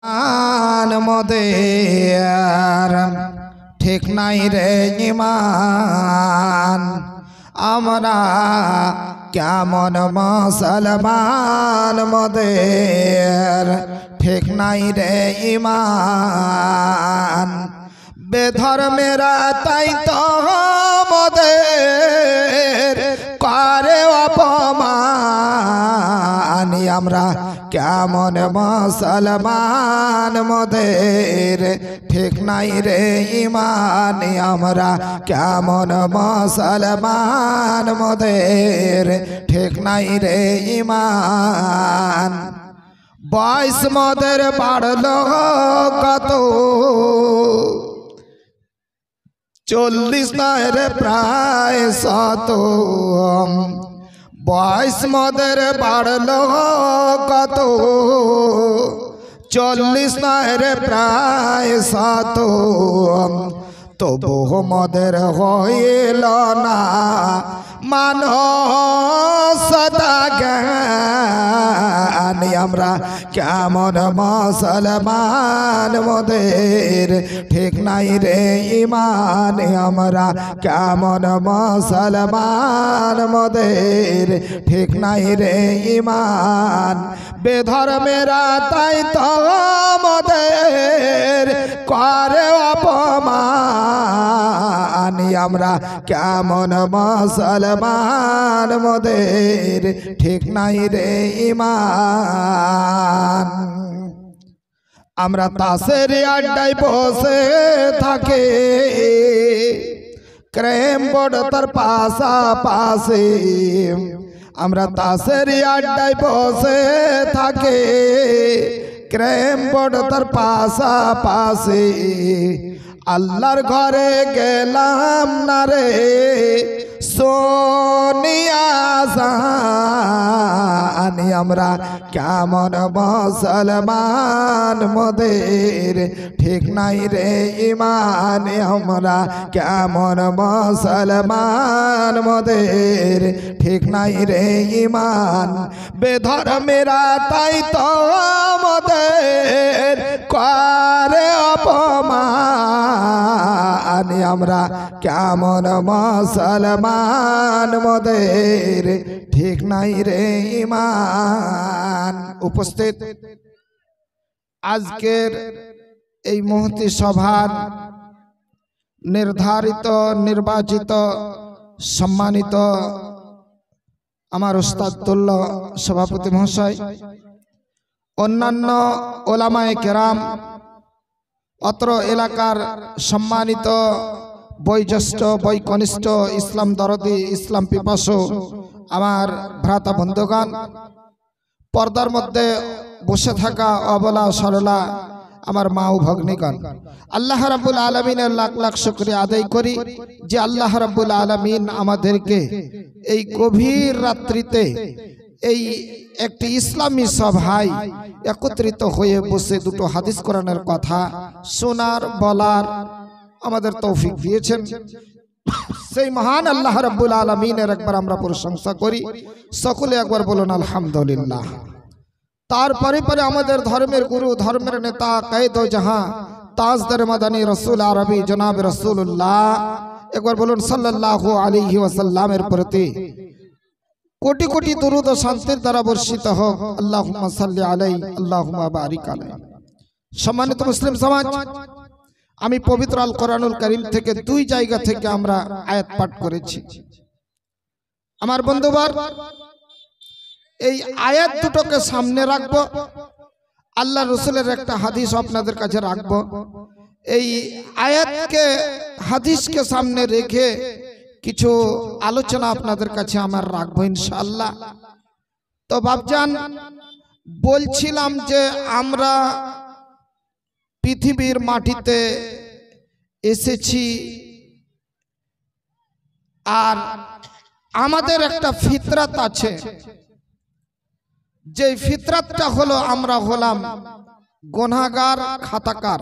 আন মোদের ঠিক নাই রে ইমান আমরা কেমন মুসলমান মোদের ঠিক নাই রে ইমান বেধর্মেরা তাই তো মোদের করে অপমান আমরা কেমন মুসলমান মোদের ঠিক নাই রে ইমান আমরা কেমন মুসলমান মোদের ঠিক নাই রে ইমান বয়স মোদের বাড়লো কত 40 নয় রে প্রায় 100 বয়স মোদের বাড়লো কত 40 নয় রে প্রায় 100 তবু মোদের হইল না মানসতা জ্ঞান আমরা কেমন মুসলমান মোদের ঠিক নাই রে ইমান আমরা কেমন মুসলমান মোদের ঠিক নাই রে ইমান বেধর্মেরা তাই তো মোদের করে অপমান আমরা কেমন মুসলমান মোদের ঠিক নাই রে ইমান আমরা তাসের আড্ডায় বসে থাকি ক্রেম বোর্ড তার পাশাপাশি আমরা তাসের আড্ডায় বসে থাকি ক্রেম বোর্ড তার পাশাপাশি আল্লাহর ঘরে গেলাম না রে সোনিয়া জানি আমরা কেমন মুসলমান মোদের ঠিক নাই রে ইমান আমরা কেমন মুসলমান মোদের ঠিক নাই রে ইমান বেধর্মেরা তাই তো মোদের করে অপমান আমরা কেমন মুসলমান মোদের ঠিক নাই রে ইমান উপস্থিত আজকের এই মহতি সভার নির্ধারিত নির্বাচিত সম্মানিত আমার উস্তাদুল্লাহ সভাপতি মহাশয় অন্যান্য ওলামায়ে কেরাম অত্র এলাকার সম্মানিত বয়োজ্যেষ্ঠ বৈকনিষ্ঠ ইসলাম দরদি ইসলাম পিপাসু আমার ভ্রাতা বন্ধুগণ পর্দার মধ্যে বসে থাকা অবলা সরলা আমার মা ও ভগ্নীগণ আল্লাহ রাব্বুল আলামিনের লাখ লাখ শুকরিয়া আদায় করি যে আল্লাহ রাব্বুল আলামিন আমাদেরকে এই গভীর রাত্রিতে এই একটি ইসলামী সভায় একত্রিত হয়ে বসে দুটো হাদিস কোরআনের কথা শোনার বলার আমাদের তৌফিক দিয়েছেন সেই মহান আল্লাহ রাব্বুল আলামিনের একবার আমরা প্রশংসা করি সকলে একবার বলুন আলহামদুলিল্লাহ তারপরে পরে আমাদের ধর্মের গুরু ধর্মের নেতা কায়েদ ও জাহাঁ তাজদার মাদানী রাসূল আরবি জনাব রাসূলুল্লাহ একবার বলুন সাল্লাল্লাহু আলাইহি ওয়াসাল্লামের প্রতি কোটি কোটি দরুদ ও শান্তির দ্বারা বর্ষিত হোক আল্লাহুম্মা সাল্লি আলাইহি আল্লাহুম্মা বারিক আলাইহি সম্মানিত মুসলিম সমাজ আমি পবিত্র আল কোরআনুল কারীম থেকে দুই জায়গা থেকে আমরা আয়াত পাঠ করেছি আমার বন্ধুবার এই আয়াত দুটোকে সামনে রাখব আল্লাহ রাসূলের একটা হাদিস আপনাদের কাছে রাখব এই আয়াতকে হাদিসকে সামনে রেখে কিছু আলোচনা আপনাদের কাছে আমার রাখবো ইনশাআল্লাহ তো বাপজান বলছিলাম যে আমরা পৃথিবীর মাটিতে এসেছি আর আমাদের একটা ফিতরাত আছে যে ফিতরাতটা হলো আমরা হলাম গুনাহগার খাতাকার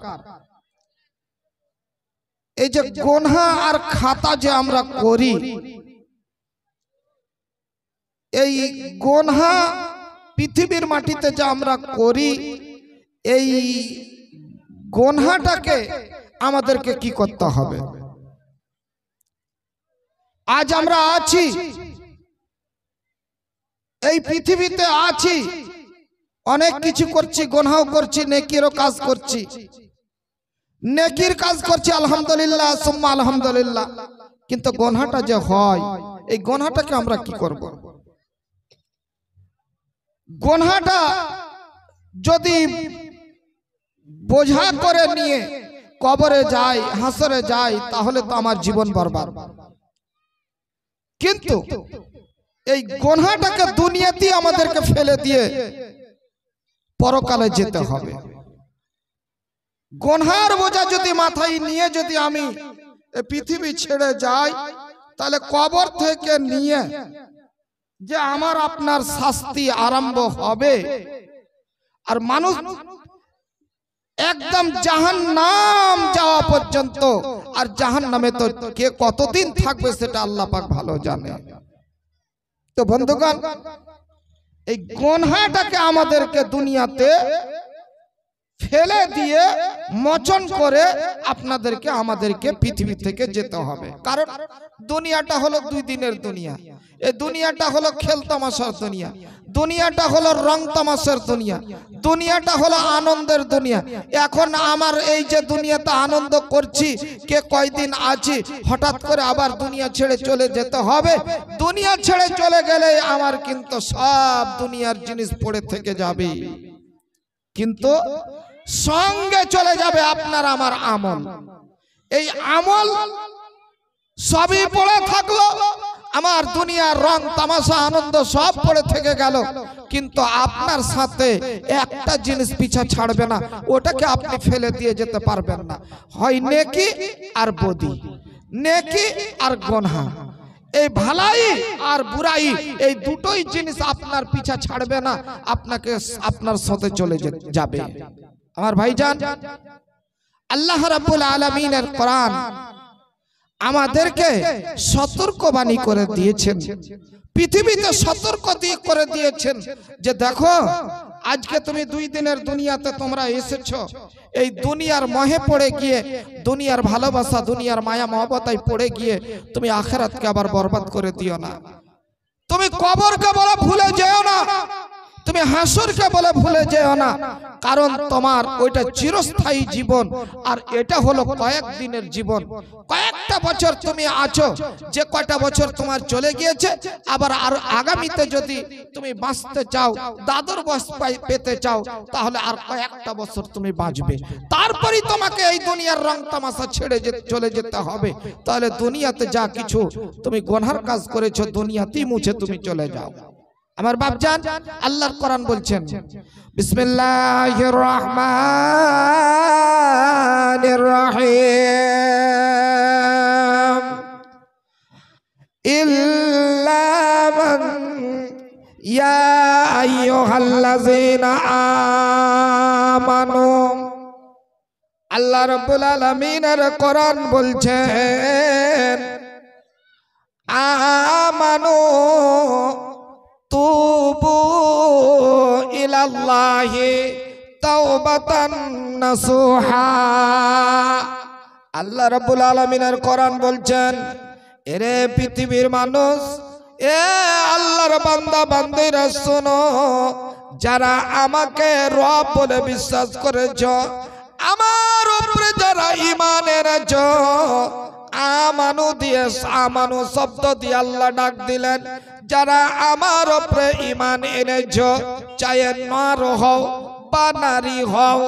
এই যে গুনাহ আর খাতা যে আমরা করি এই গুনাহ পৃথিবীর মাটিতে যা আমরা করি এই গোনহাটাকে আমাদেরকে কি করতে হবে? আজ আমরা আছি, এই পৃথিবীতে আছি, অনেক কিছু করছি, গোনহাও করছি, নেকিরও কাজ করছি। নেকির কাজ করছি আলহামদুলিল্লাহ, সুম্মা আলহামদুলিল্লাহ, কিন্তু গোনহাটা যে হয়, এই গোনহাটাকে আমরা কি করব? গোনহাটা যদি বোঝা করে নিয়ে কবরে যাই, হাসরে যাই, তাহলে তো আমার জীবন বরবাদ। কিন্তু এই গোনহাটাকে দুনিয়াতেই আমাদেরকে ফেলে দিয়ে পরকালে যেতে হবে। গোনহার বোঝা যদি মাথায় নিয়ে যদি আমি পৃথিবী ছেড়ে যাই, তাহলে কবর থেকে নিয়ে যে আমার আপনার শাস্তি আরম্ভ হবে। আর মানুষ একদম জাহান্নাম যাওয়া পর্যন্ত, আর জাহান্নামে তো কে কতদিন থাকবে সেটা আল্লাহ পাক ভালো জানে। তো বন্ধুগণ, এই গোনহাটাকে আমাদেরকে দুনিয়াতে ফেলে দিয়ে মোচন করে আপনাদেরকে আমাদেরকে পৃথিবী থেকে যেতে হবে। কারণ দুনিয়াটা হলো 2 দিনের দুনিয়া। এই দুনিয়াটা হলো খেল তামাশার দুনিয়া, দুনিয়াটা হলো রং তামাশার দুনিয়া, দুনিয়াটা হলো আনন্দের দুনিয়া। এখন আমার এই যে দুনিয়াতে আনন্দ করছি, কে কয়দিন আছি, হঠাৎ করে আবার দুনিয়া ছেড়ে চলে যেতে হবে। দুনিয়া ছেড়ে চলে গেলে আমার কিন্তু সব দুনিয়ার জিনিস পড়ে থেকে যাবে, কিন্তু সঙ্গে চলে যাবে আপনার আমার আমল। এই আমল সবই পড়ে থাকলো, আমার দুনিয়ার রং তামাশা আনন্দ সব পড়ে থেকে গেল, কিন্তু আপনার সাথে একটা জিনিস পিছা ছাড়বে না, ওটাকে আপনি ফেলে দিয়ে যেতে পারবেন না। হয় নেকি আর বদি, নেকি আর গোনহা, এই ভালাই আর বুড়াই, এই দুটোই জিনিস আপনার পিছা ছাড়বে না, আপনাকে আপনার সাথে চলে যাবে। আমার ভাইজান, আল্লাহ রাব্বুল আলামিনের কোরআন আমাদেরকে সতর্কবাণী করে দিয়েছেন, পৃথিবীতে সতর্ক করে দিয়েছেন যে দেখো, আজকে তুমি 2 দিনের দুনিয়াতে তোমরা এসেছো, এই দুনিয়ার মোহে পড়ে গিয়ে, দুনিয়ার ভালোবাসা, দুনিয়ার মায়া মহব্বতায় পড়ে গিয়ে তুমি আখিরাতকে আবার বরবাদ করে দিও না। তুমি কবরকে বলে ভুলে যেও না, তুমি হাসরকে বলে ভুলে যেও না, কারণ তোমার ওইটা চিরস্থায়ী জীবন, আর এটা হলো কয়েকদিনের জীবন। কয়েকটা বছর তুমি আছো, যে কয়টা বছর তোমার চলে গিয়েছে, আবার আর আগামীতে যদি তুমি বাঁচতে চাও, দাদুর বয়স পেতে চাও, তাহলে আর কয়েকটা বছর তুমি বাঁচবে, তারপরেই তোমাকে এই দুনিয়ার রং তামাশা ছেড়ে চলে যেতে হবে। তাহলে দুনিয়াতে যা কিছু তুমি গুনার কাজ করেছো, দুনিয়াতেই মুছে তুমি চলে যাও। আমার বাপজান, আল্লাহর কোরআন বলছেন, বিসমিল্লাহির রহমানির রহিম, ইল্লা মান ইয়া আইয়ুহাল্লাযীনা আমানু। আল্লাহ রাব্বুল আলামিনের কোরআন বলছেন, আমানু তুবু ইলাল্লাহি তাওবাতান নাসুহা। আল্লাহ রাব্বুল আলামিনের কোরআন বলছেন, এরে পৃথিবীর মানুষ, এ আল্লাহর বান্দা বান্দীরা শোনো, যারা আমাকে রব বলে বিশ্বাস করেছো, আমার উপরে যারা ঈমান এনেছো, আমানু দিয়ে, আমানু শব্দ দিয়ে আল্লাহ ডাক দিলেন, যারা আমার উপরে ঈমান এনেছো, চাহে নর হও বা নারী হও,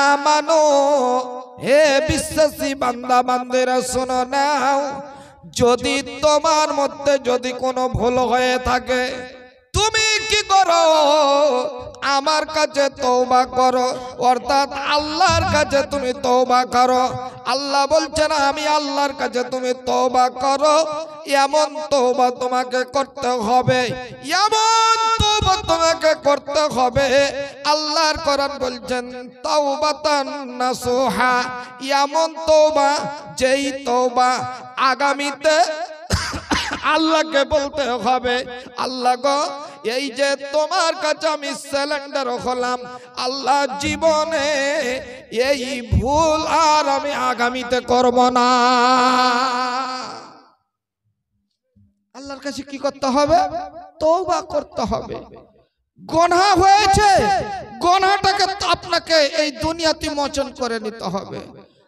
আমানু, হে বিশ্বাসী বান্দা বান্দিরা শোনো নাও, যদি তোমার মধ্যে যদি কোনো ভুল হয়ে থাকে, তুমি কি করো, আমার কাছে তওবা করো, অর্থাৎ আল্লাহর কাছে তুমি তওবা করো। আল্লাহ বলছেন, আমি আল্লাহর কাছে তুমি তওবা করো। এমন তওবা তোমাকে করতে হবে, এমন তওবা তোমাকে করতে হবে। আল্লাহর কোরআন বলছেন, তাওবাতান নাসুহা, এমন তওবা, যেই তওবা আগামীতে আল্লাহকে বলতে হবে, আল্লাহ গো, এই যে তোমার কাছে আমি সিলিন্ডার হলাম, আল্লাহ জীবনে এই ভুল আর আমি আগামীতে করব না। আল্লাহর কাছে কি করতে হবে? তওবা করতে হবে। গুনাহ হয়েছে, গুনাহটাকে আপনাকে এই দুনিয়াতে মোচন করে নিতে হবে।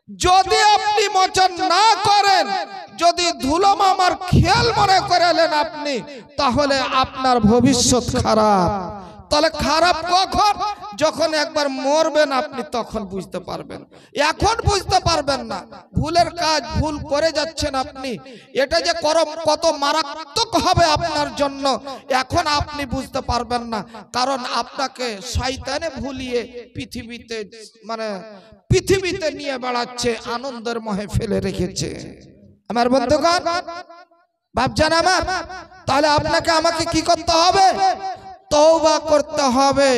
যদি আপনি মোচন না করেন, যদি ধুলো মামার খেয়াল মনে করেলেন আপনি, তাহলে আপনার ভবিষ্যৎ খারাপ। তাহলে খারাপ কখন? যখন একবার মরবেন আপনি তখন বুঝতে পারবেন, এখন বুঝতে পারবেন না। ভুলের কাজ ভুল করে যাচ্ছেন আপনি, এটা যে কত মারাত্মক হবে আপনার জন্য এখন আপনি বুঝতে পারবেন না। কারণ আপনাকে শয়তানে ভুলিয়ে পৃথিবীতে নিয়ে বেড়াচ্ছে, আনন্দের মহে ফেলে রেখেছে। আমার বন্ধুগণ, ভাবছেন আমার, তাহলে আপনাকে আমাকে কি করতে হবে? তওবা করতে হবে।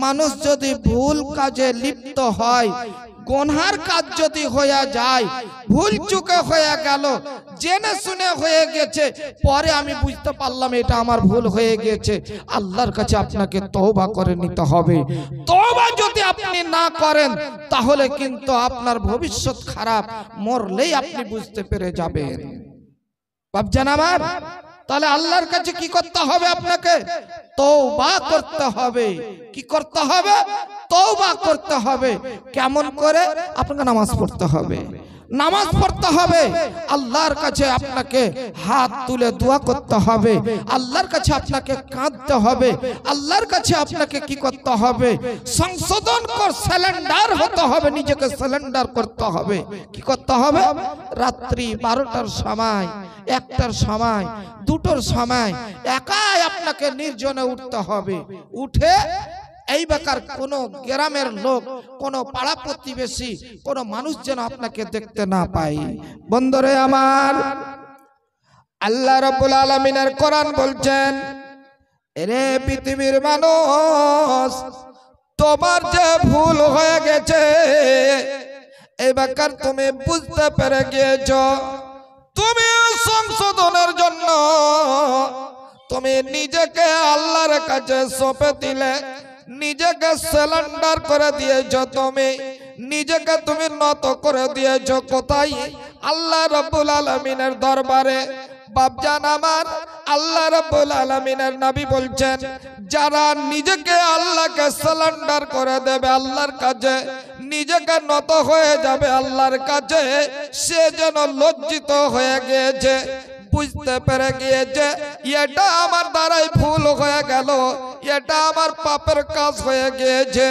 মানুষ যদি ভুল কাজে লিপ্ত হয়, গুনার কাজ যদি হয়ে যায়, ভুল চুকে হয়ে গেল, জেনে শুনে হয়ে গেছে, পরে আমি বুঝতে পারলাম এটা আমার ভুল হয়ে গেছে, আল্লাহর কাছে আপনাকে তওবা করে নিতে হবে। তওবা যদি আপনি না করেন তাহলে কিন্তু আপনার ভবিষ্যৎ খারাপ, মরলেই আপনি বুঝতে পেরে যাবেন। ভাবছেন আমার? তাহলে আল্লাহর কাছে কি করতে হবে? আপনাকে তওবা করতে হবে। কি করতে হবে? তওবা করতে হবে। কেমন করে? আপনাকে নামাজ পড়তে হবে, নামাজ পড়তে হবে, আল্লাহর কাছে আপনাকে হাত তুলে দোয়া করতে হবে, আল্লাহর কাছে আপনাকে কাঁদতে হবে, আল্লাহর কাছে আপনাকে কি করতে হবে? সংশোধন কর সিলিন্ডার হতে হবে, নিজেকে সিলিন্ডার করতে হবে। কি করতে হবে? রাত্রি 12টার সময়, 1টার সময়, 2টোর সময় একাই আপনাকে নির্জনে উঠতে হবে। উঠে এই বেকার কোন গ্রামের লোক, কোন পাড়া প্রতিবেশী, কোন মানুষ যেন আপনাকে দেখতে না পায়। বন্ধুরে আমার, আল্লাহ রাব্বুল আলামিনের কোরআন বলছেন, রে পৃথিবীর মানুষ, তোমার যে ভুল হয়ে গেছে এই বেকার তুমি বুঝতে পেরে গিয়েছো, তুমি সংশোধনের জন্য তুমি নিজেকে আল্লাহর কাছে সঁপে দিলে, নিজেকে সিলিন্ডার করে দিয়েছো, তুমি নিজেকে তুমি নত করে দিয়েছো কোথায়? আল্লাহ রাব্বুল আলামিনের দরবারে। বাপজান আমার, আল্লাহ রাব্বুল আলামিনের নবী বলছেন, যারা নিজেকে আল্লাহকে সিলিন্ডার করে দেবে আল্লাহর কাছে, নিজেকে নত হয়ে যাবে আল্লাহর কাছে, সে যেন লজ্জিত হয়ে গিয়েছে, বুঝতে পেরে গিয়েছে এটা আমার দ্বারাই ভুল হয়ে গেল, এটা আমার পাপের কাজ হয়ে গিয়েছে।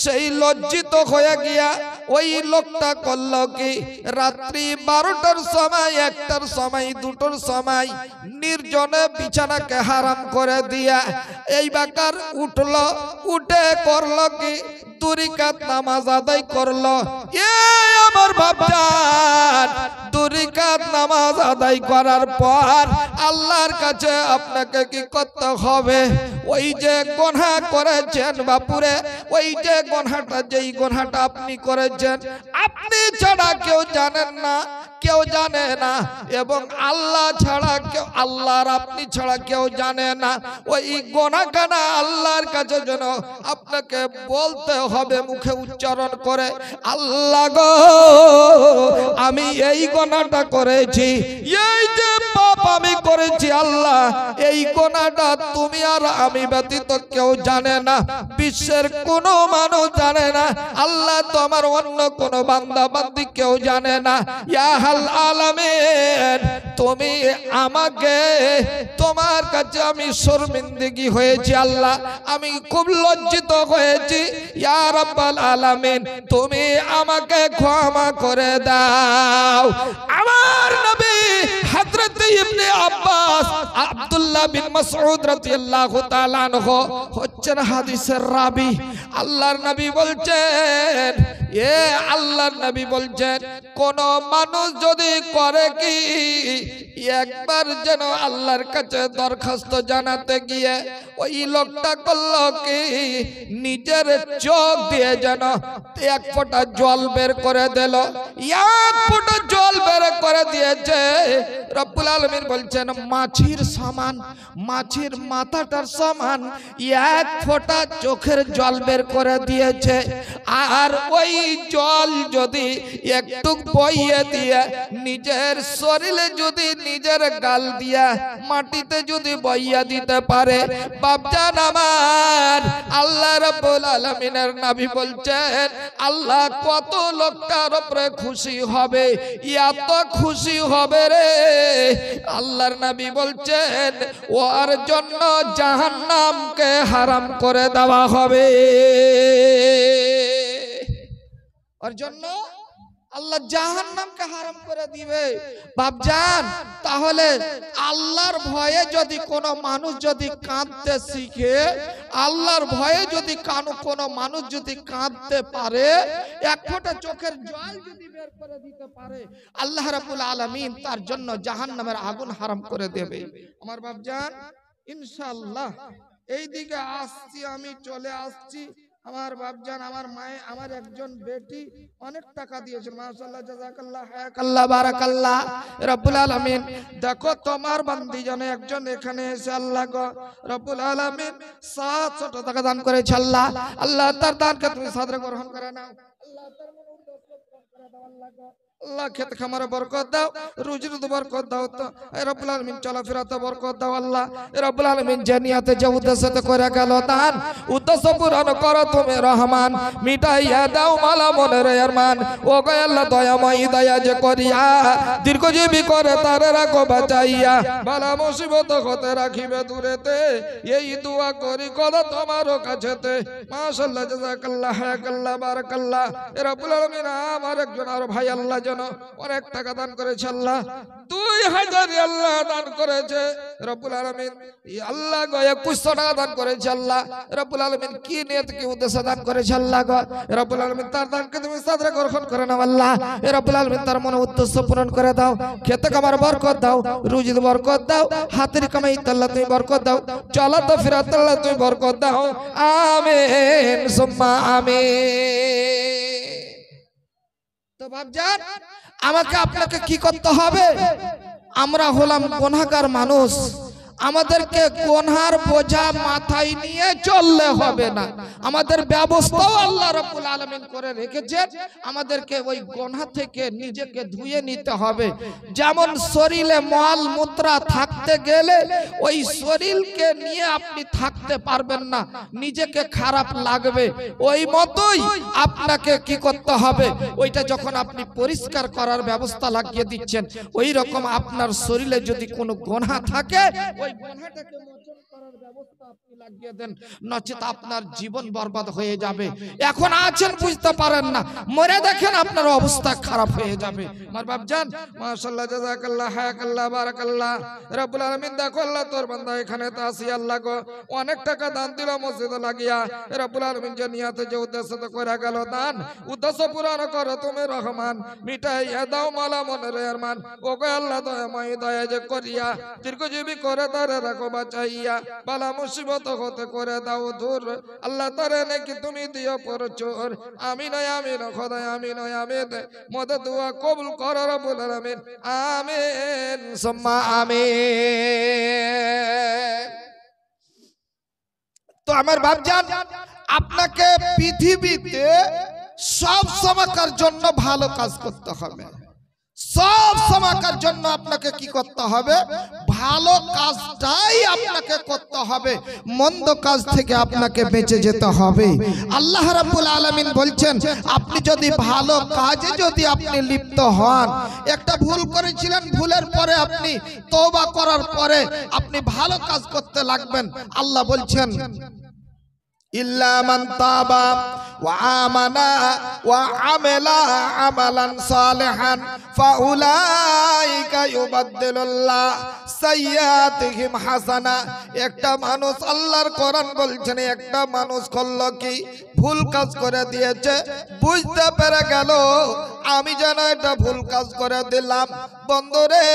সেই লজ্জিত হয়ে গিয়া ওই লোকটা করলো কি? রাত্রি 12টার সময়, 1টার সময়, 2টোর সময় নির্জনে বিছানাকে হারাম করে দিয়া এই বেকার উঠলো, উঠে করলো কি? 2 রাকাত নামাজ আদায় করলো। আমার বাপজান, 2 রাকাত নামাজ আদায় করার পর আল্লাহর কাছে আপনাকে কি করতে হবে? ওই যে গুনাহ করেছেন বাপুরে, ওই যে গুনাহটা, যেই গুনাহটা আপনি করেছেন, আপনি ছাড়া কেউ জানেন না, কেউ জানে না, এবং আল্লাহ ছাড়া কেউ, আল্লাহর আপনি ছাড়া কেউ জানে না। ওই গুনাহখানা আল্লাহর কাছে যেন আপনাকে বলতে হবে, মুখে উচ্চারণ করে, আল্লাহ গো, আমি এই গুনাহটা করেছি, এই যে পাপ আমি করেছি, আল্লাহ এই গুনাহটা তুমি আর আমি ব্যতীত কেউ জানে না, বিশ্বের কোনো মানুষ জানে না, আল্লাহ তোমার অন্য কোনো বান্দা বান্দি কেউ জানে না। ইয়া হাল আলামিন, তুমি আমাকে, তোমার কাছে আমি শর্মিন্দগি হয়েছি আল্লাহ, আমি খুব লজ্জিত হয়েছি। ইয়া রাব্বাল আলামিন, তুমি আমাকে ক্ষমা করে দাও। আমার নবী হযরত ইবনে আব্বাস, আব্দুল্লাহ বিন মাসউদ রাদিয়াল্লাহু তাআলা আনহু হচ্ছেন হাদিসের রাবী। আল্লাহর নবী বলছেন, আল্লাহর নবী বলছেন, কোন মানুষ যদি করে কি, একবার যেন আল্লাহর কাছে দরখাস্ত জানাতে গিয়ে ওই লোকটা করলো কি, নিজের চোখ দিয়ে যেন 1 ফোঁটা জল বের করে দিল, এক ফোঁটা জল বের করে দিয়েছে। রব্বুল আলামিন বলছেন মাছির সমান, মাছির মাথাটার সমান এক ফোঁটা চোখের জল বের করে দিয়েছে। আর ওই জল যদি একটু বইয়ে দিয়ে নিজের শরীরে যদি নিজের গাল দিয়া মাটিতে যদি বইয়া দিতে পারে, বাপজান আমার আল্লাহ রাব্বুল আলামিনের নবী বলছেন আল্লাহ কত লোকটার উপরে খুশি হবে, এত খুশি হবে রে। আল্লাহর নবী বলছেন ওর জন্য জাহান্নামকে হারাম করে দেওয়া হবে। ওর জন্য আল্লাহ জাহান্নামকে হারাম করে দিবে। বাপজান তাহলে আল্লাহর ভয়ে যদি কোনো মানুষ যদি কাঁদতে শিখে, আল্লাহর ভয়ে যদি কোনো মানুষ যদি কাঁদতে পারে, এক ফোঁটা চোখের জল যদি বের করে দিতে পারে, আল্লাহ রাব্বুল আলামিন তার জন্য জাহান্নামের আগুন হারাম করে দেবে। আমার বাপজান ইনশাআল্লাহ এই দিকে আসছি, আমি চলে আসছি। আমার বাপজান আমার মায়ে আমার একজন বেটি অনেক টাকা দিয়েছে, মাশাআল্লাহ জাযাকাল্লাহ হায়াকাল্লাহ বারাকাল্লাহ রব্বুল আলামিন। দেখো তোমার বান্দি জনে একজন এখানে এসে আল্লাহ গো রব্বুল আলামিন 700 টাকা দান করেছে। আল্লাহ আল্লাহ তার দানকে তুমি সাদরে গ্রহণ করে নাও। আল্লাহ তার মনে উদ্দেশ্য করে দাও। আল্লাহ গো আল্লাহ খেত খামারে বরকত দাও, রুজির বরকত দাও, তো রব্বুল আলামিন চলাফেরাতে বরকত দাও। আল্লাহ রব্বুল আলামিন যে নিয়তে যে উদ্দেশ্যতে করে গেল দান উদ্দেশ্য পূরণ করো তুমি রহমান, মিটাইয়া দাও মালা মনের আরমান। ও গো আল্লাহ দয়াময় দয়া যে করিয়া দীর্ঘজীবী করে তারে রাখো বাঁচাইয়া, বালা মুসিবত হতে রাখিবে দূরেতে, এই দোয়া করি কথা তোমারও কাছেতে। মাশাআল্লাহ জাযাকাল্লাহ হায়াকাল্লাহ বারাকাল্লাহ রব্বুল আলামিন। আমার একজন আর ভাই আল্লাহ অনেক টাকা দান করেছে, আল্লাহ 2000 আল্লাহ দান করেছে রব্বুল আলামিন। আল্লাহ গো 2100 টাকা দান করেছে। আল্লাহ রব্বুল আলামিন কি নিয়ত কি উদ্দেশ্যে দান করেছে, আল্লাহ গো রব্বুল আলামিন তার দানকে তুমি সাদরে গ্রহণ করে নাও। আল্লাহ রব্বুল আলামিন তার মনে উদ্দেশ্য পূরণ করে দাও, খেতে কামার বরকত দাও, রুজিতে বরকত দাও, হাতের কামাই আল্লাহ তুমি বরকত দাও, চলাতে ফিরাতে আল্লাহ তুমি বরকত দাও। আমিন সুম্মা আমিন। তো বাপজান আমাকে আপনাকে কি করতে হবে? আমরা হলাম গুনাহগার মানুষ, আমাদেরকে গুনার বোঝা মাথায় নিয়ে চললে হবে না। আমাদের ব্যবস্থাও আল্লাহ রাব্বুল আলামিন করে রেখেছেন, আমাদেরকে ওই গুনাহ থেকে নিজেকে ধুয়ে নিতে হবে। যেমন শরীরে মল মূত্রা থাকতে গেলে ওই শরীরকে নিয়ে আপনি থাকতে পারবেন না, নিজেকে খারাপ লাগবে। ওই মতোই আপনাকে কি করতে হবে, ওইটা যখন আপনি পরিষ্কার করার ব্যবস্থা লাগিয়ে দিচ্ছেন, ওই রকম আপনার শরীরে যদি কোনো গুনাহ থাকে ওই গুনাহটাকে মোচন করার ব্যবস্থা আপনি লাগিয়ে দেন, নচেত আপনার জীবন বরবাদ হয়ে যাবে। এখন আছেন বুঝতে পারেন না, মরে দেখেন আপনার অবস্থা খারাপ হয়ে যাবে। আমার বাপজান মাশাআল্লাহ জাযাকাল্লাহ হায়াকাল্লাহ বারাকাল্লাহ রব্বুল আলামিন। দেখো আল্লাহ তোর বান্দা এখানে তো আসি, আল্লাহ গো অনেক টাকা দান দিল মসজিদে লাগিয়া, রব্বুল আলামিন যে নিয়তে যে উদ্দেশ্যতে করে গেল দান উদ্দেশ্য পূরণ করো তুমি রহমান, মিটাইয়া দাও মালা মনের আরমান। ও গো আল্লাহ দয়াময় দয়া যে করিয়া দীর্ঘজীবী করে তারে রাখো বাঁচাইয়া, বালা মুসিবত হতে করে দাও দূর। আল্লাহ তারে নাকি তুমি দিও পরচোর। আমিন আমিন খোদা আমিন আমিন। মদ দোয়া কবুল করো রব্বুল আলামিন। আমিন সুম্মা আমিন। তো আমার বাপজান আপনাকে পৃথিবীতে সব সময়কার জন্য ভালো কাজ করতে হবে। সব সময়কার জন্য আপনাকে কি করতে হবে? ভালো কাজটাই আপনাকে করতে হবে, মন্দ কাজ থেকে আপনাকে বেঁচে যেতে হবে। আল্লাহ রাব্বুল আলামিন বলছেন আপনি যদি ভালো কাজে যদি আপনি লিপ্ত হন, একটা ভুল করেছিলেন, ভুলের পরে আপনি তওবা করার পরে আপনি ভালো কাজ করতে লাগবেন। আল্লাহ বলছেন ইল্লা মান তাবা ওয়া আমানা ওয়া আমিলা আমালান সালিহান ফাউলাইকা ইউবাদদিলুল্লাহ সাইয়্যাতিহিম হাসানা। একটা মানুষ, আল্লাহর কোরআন বলছেন, একটা মানুষ করলো কি, ভুল কাজ করে দিয়েছে, বুঝতে পেরে গেল আমি যেন এটা ভুল কাজ করে দিলাম। বন্ধুরে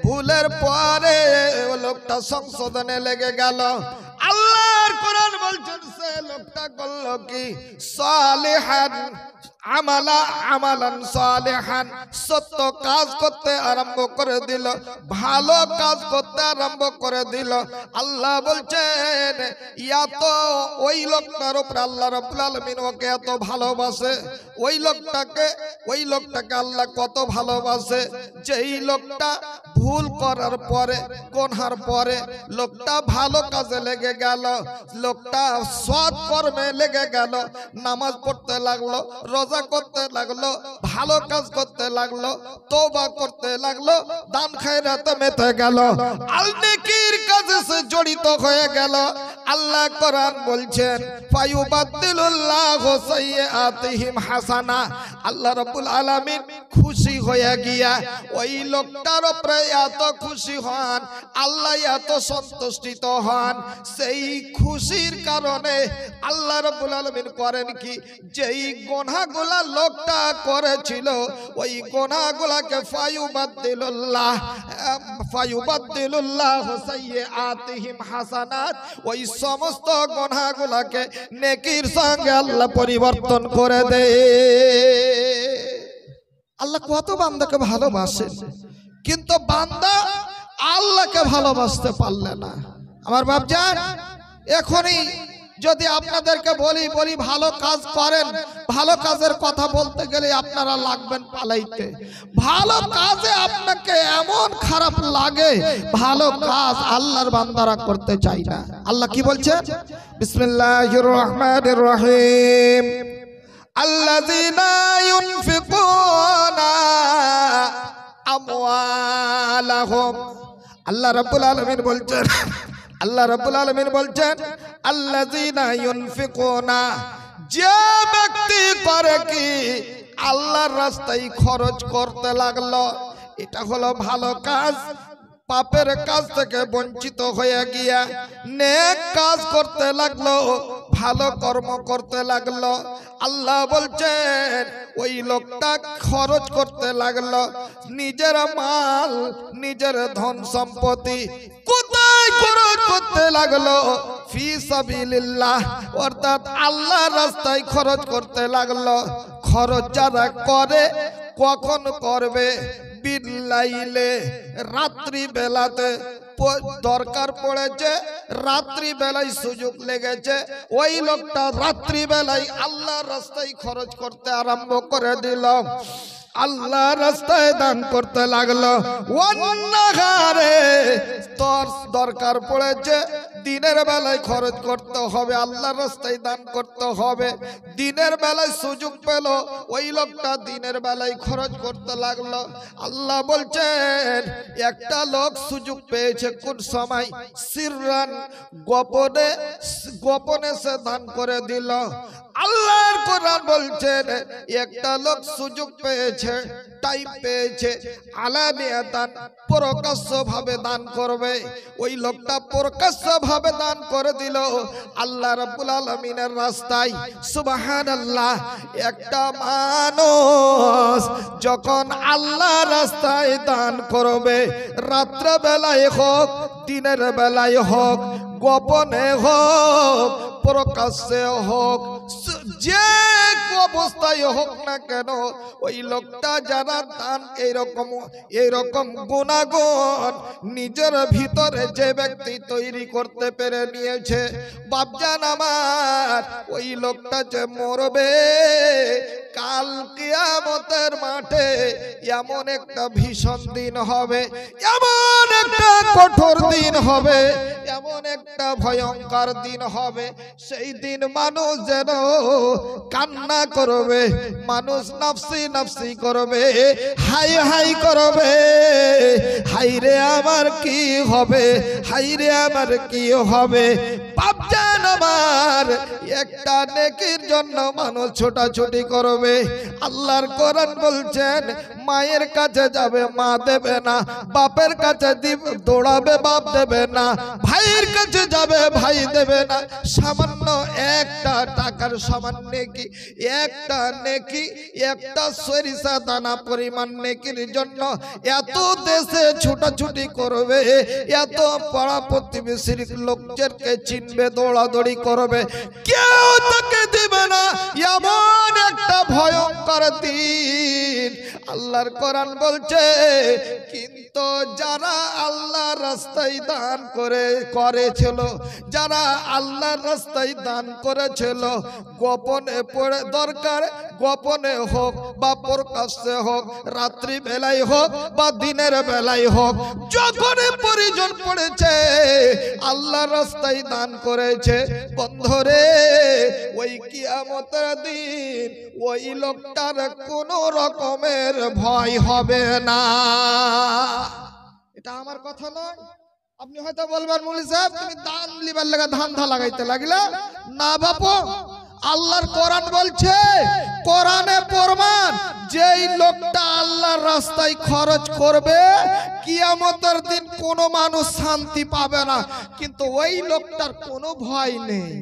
ভুলের পরে লোকটা সংশোধনে লেগে গেল। আল্লাহর কোরআন বলছেন সে লোকটা করলো কি, সালিহান আমালা আমালান সালেহান, সত্য কাজ করতে আরম্ভ করে দিল, ভালো কাজ করতে আরম্ভ করে দিল। আল্লাহ বলছেন ইয়া তো ওই লোকটার উপরে আল্লাহ রাব্বুল আলামিন ওকে এত ভালোবাসে, ওই লোকটাকে আল্লাহ কত ভালোবাসে, যেই লোকটা ভুল করার পরে, গুনার পরে লোকটা ভালো কাজে লেগে গেল, লোকটা সৎ কর্মে লেগে গেল, নামাজ পড়তে লাগলো, রোজা করতে লাগলো, ভালো কাজ করতে লাগলো, তওবা করতে লাগলো, দান খায়রাতে মেতে গেল, আল নেকির কাজে সে জড়িত হয়ে গেল। আল্লাহ কোরআন বলছেন ফায়ুবাদদিলুল্লাহু সাইয়্যাতিহিম হাসানা। আল্লাহ রাব্বুল আলামিন খুশি হয়ে গিয়া ওই লোকটার উপরে এত খুশি হন, আল্লাহ এত সন্তুষ্ট হন, সেই খুশির কারণে আল্লাহ রাব্বুল আলামিন করেন কি, যেই গুনাহগুলা লোকটা করেছিল ওই গুনাহগুলাকে ফায়ুবাদদিলুল্লাহু সাইয়্যাতিহিম হাসানাত, ওই সমস্ত গুনাহগুলাকে নেকির সঙ্গে আল্লাহ পরিবর্তন করে দেয়। আল্লাহ কত বান্দাকে ভালোবাসেন, কিন্তু বান্দা আল্লাহকে ভালোবাসতে পারলে না। আমার বাপজান, এখনই যদি আপনাদেরকে বলি ভালো কাজ করেন, ভালো কাজের কথা বলতে গেলে আপনারা লাগবেন পালাইতে। ভালো কাজে আপনাকে এমন খারাপ লাগে, ভালো কাজ আল্লাহর বান্দারা করতে চায় না। আল্লাহ কি বলছেন? বিসমিল্লাহির রহমানির রহিম, আল্লাযীনা ইউনফিকুনা আমওয়ালাহুম। আল্লাহ রাব্বুল আলামিন বলছেন, আল্লাযীনা ইউনফিকুনা, যে ব্যক্তি করে কি আল্লাহর রাস্তায় খরচ করতে লাগলো, এটা হলো ভালো কাজ। পাপের কাজ থেকে বঞ্চিত হয়ে গিয়া নেক কাজ করতে লাগলো, ভালো কর্ম করতে লাগলো। আল্লাহ বলছেন ওই লোকটা খরচ করতে লাগলো, নিজের মাল, নিজের ধন সম্পত্তি কোথায় খরচ করতে লাগলো? ফি সাবিলিল্লাহ, অর্থাৎ আল্লাহর রাস্তায় খরচ করতে লাগলো। খরচ যারা করে কখন করবে? বিল্লাইলে, রাত্রি বেলাতে দরকার পড়েছে, রাত্রি বেলায় সুযোগ লেগেছে, ওই লোকটা রাত্রি বেলায় আল্লাহর রাস্তায় খরচ করতে আরম্ভ করে দিল, আল্লাহ রাস্তায় দান করতে লাগলো। অন্যহারে তোর দরকার পড়েছে, দিনের বেলায় খরচ করতে হবে, আল্লাহর রাস্তায় দান করতে হবে। দিনের বেলায় সুযোগ পেল, ওই লোকটা দিনের বেলায় খরচ করতে লাগলো। আল্লাহ বলছেন একটা লোক সুযোগ পেয়েছে কোন সময়? সিররান, গোপনে সে দান করে দিল। আল্লাহর কোরআন বলছেন একটা লোক সুযোগ পেয়েছে, টাইম পেয়েছে, আলানিয়া দান, প্রকাশ্য ভাবে দান করবে। ওই লোকটা প্রকাশ্য ভাবে দান করে দিল আল্লাহ রাব্বুল আলামিনের রাস্তায়। সুবহানাল্লাহ। একটা মানুষ যখন আল্লাহর রাস্তায় দান করবে, রাত্র বেলায় হোক, দিনের বেলায় হোক, গোপনে হোক, প্রকাশ্যে হোক, যে অবস্থায় হোক না কেন, ওই লোকটা যারা দান এইরকম গুণাগুণ নিজের ভিতরে যে ব্যক্তি তৈরি করতে পেরে নিয়েছে, বাপজান আমার, ওই লোকটা যে মরবে, কাল কিয়ামতের মাঠে এমন একটা ভীষণ দিন হবে, এমন একটা কঠোর দিন হবে, এমন একটা ভয়ঙ্কর দিন হবে। সেই দিন মানুষ যেন কান্না করবে, মানুষ নাফসি নাফসি করবে, হাই হাই করবে, হাই রে আমার কি হবে, হাই রে আমার কি হবে। বাপজান আমার, একটা নেকির জন্য মানুষ ছোটাছুটি করবে। আল্লাহর কোরআন বলছেন মায়ের কাছে যাবে, মা দেবে না, বাপের কাছে দৌড়াবে, বাপ দেবে না, ভাইয়ের কাছে যাবে, ভাই দেবে না। সামান্য একটা টাকার সমান নেকি, একটা নেকি, একটা সরিষা দানা পরিমাণ নেকির জন্য এত দেশে ছোটাছুটি করবে, এত পাড়া প্রতিবেশীর লোকদেরকে চিনবে, দৌড়াদৌড়ি করবে, কেউ তাকে দিবে না। এমন একটা ভয়ঙ্কর কিয়ামতের দিন আল্লাহর কোরআন বলছে কিন্তু যারা আল্লাহর রাস্তায় দান করেছিল, যারা আল্লাহর রাস্তায় দান করেছিল, গোপনে পড়ে দরকার গোপনে হোক বা প্রকাশ্যে হোক, রাত্রি বেলায় হোক বা দিনের বেলায় হোক, যখন প্রয়োজন পড়েছে আল্লাহর রাস্তায় দান করেছে, বন্ধুরে ওই কিয়ামতের দিন ওই লোকটার কোনো রকমের ভয় হবে না। এটা আমার কথা নয়। আপনি হয়তো বলবেন মৌলভী সাহেব তুমি দান লিবার লাগা ধান্দা লাগাইতে লাগলে না বাপু, আল্লাহর কোরআন বলছে, কোরআনে প্রমাণ, যেই লোকটা আল্লাহর রাস্তায় খরচ করবে কিয়ামতের দিন কোনো মানুষ শান্তি পাবে না, কিন্তু ওই লোকটার কোনো ভয় নেই।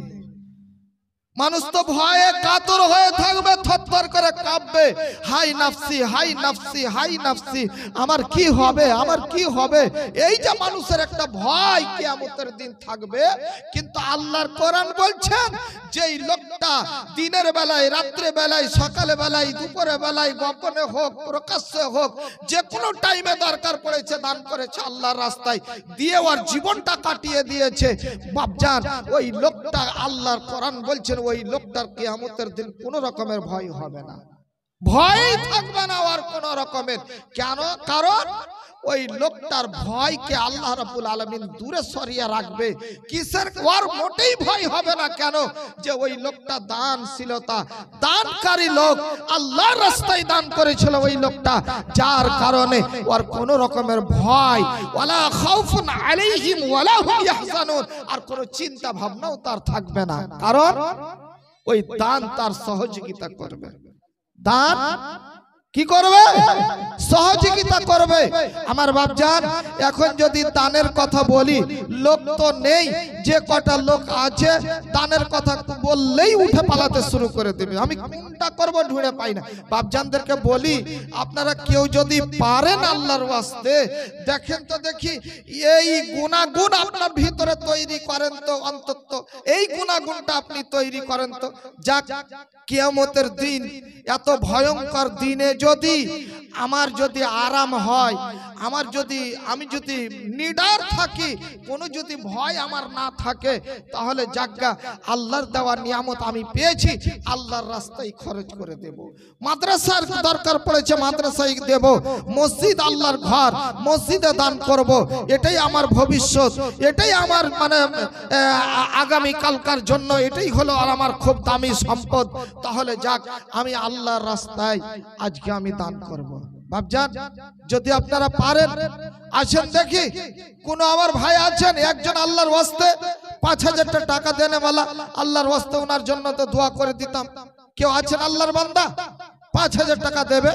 মানুষ তো ভয়ে কাতর হয়ে থাকবে, থরথর করে কাঁপবে, হাই নাফসি হাই নাফসি হাই নাফসি, আমার কি হবে আমার কি হবে, এই যে মানুষের একটা ভয় কিয়ামতের দিন থাকবে। কিন্তু আল্লাহর কোরআন বলছেন যেই লোকটা দিনের বেলায়, রাত্রে বেলায়, সকালে বেলায়, দুপুরে বেলায়, গোপনে হোক প্রকাশ্যে হোক, যে কোনো টাইমে দরকার পড়েছে দান করেছে আল্লাহর রাস্তায়, দিয়ে ওর জীবনটা কাটিয়ে দিয়েছে, বাপজান ওই লোকটা আল্লাহর কোরআন বলছেন ওই লোকটার কিয়ামতের দিন কোনো রকমের ভয় হবে না, ভয় থাকবে না আর কোনো রকমের। কেন? কারণ ওই লোকটার ভয়কে আল্লাহ রাব্বুল আলামিন দূরে সরিয়ে রাখবে। কিসের? ওর মোটেই ভয় হবে না। কেন? যে ওই লোকটা দানশীলতা, দানকারী লোক, আল্লাহর রাস্তায় দান করেছিল ওই লোকটা, যার কারণে ওর কোনো রকমের ভয়, ওয়ালা খাউফুন আলাইহিম ওয়ালা হুম ইয়াহজানুন, আর কোনো চিন্তা ভাবনাও তার থাকবে না। কারণ ওই দান তার সহযোগিতা করবে। দান কি করবে? সহযোগিতা করবে। আমার বাপজান, এখন যদি দানের কথা বলি, লোক তো নেই, যে কটা লোক আছে দানের কথা বললেই উঠে পালাতে শুরু করে দেবে, আমি কোনটা করব ঢুঁড়ে পাই না। বাপজানদেরকে বলি, আপনারা কেউ যদি পারেন আল্লাহর ওয়াস্তে দেখেন তো দেখি, এই গুণাগুণ আপনার ভিতরে তৈরি করেন তো, অন্তত এই গুণাগুণটা আপনি তৈরি করেন তো। যাক, কিয়ামতের দিন, এত ভয়ঙ্কর দিনে যদি আমার যদি আরাম হয়, আমি যদি নিডার থাকি, কোনো যদি ভয় আমার না থাকে, তাহলে জাগা আল্লাহর দেওয়া নিয়ামত আমি পেয়েছি, আল্লাহর রাস্তায় খরচ করে দেব। মাদ্রাসার দরকার পড়েছে মাদ্রাসায় দেব, মসজিদ আল্লাহর ঘর, মসজিদে দান করব, এটাই আমার ভবিষ্যৎ, এটাই আমার মানে আগামী কালকার জন্য এটাই হলো আর আমার খুব দামি সম্পদ। তাহলে যাক, আমি আল্লাহর রাস্তায় আজকে আমি দান করব। বাপজান, যদি আপনারা পারেন আসেন দেখি, কোন আমার ভাই আছেন একজন আল্লাহর ওয়াস্তে ৫,০০০ টাকা দেনে वाला, আল্লাহর ওয়াস্তে ওনার জন্য তো দোয়া করে দিতাম। কেউ আছেন আল্লাহর বান্দা ৫,০০০ টাকা দেবে?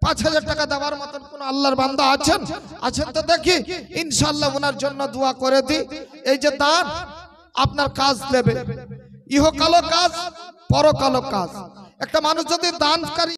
৫,০০০ টাকা দেওয়ার মতন কোন আল্লাহর বান্দা আছেন? আছেন তো দেখি, ইনশাআল্লাহ ওনার জন্য দোয়া করে দিই। এই যে দান আপনার কাজ দেবে, ইহকালো কাজ, পরকালো কাজ। একটা মানুষ যদি দানকারী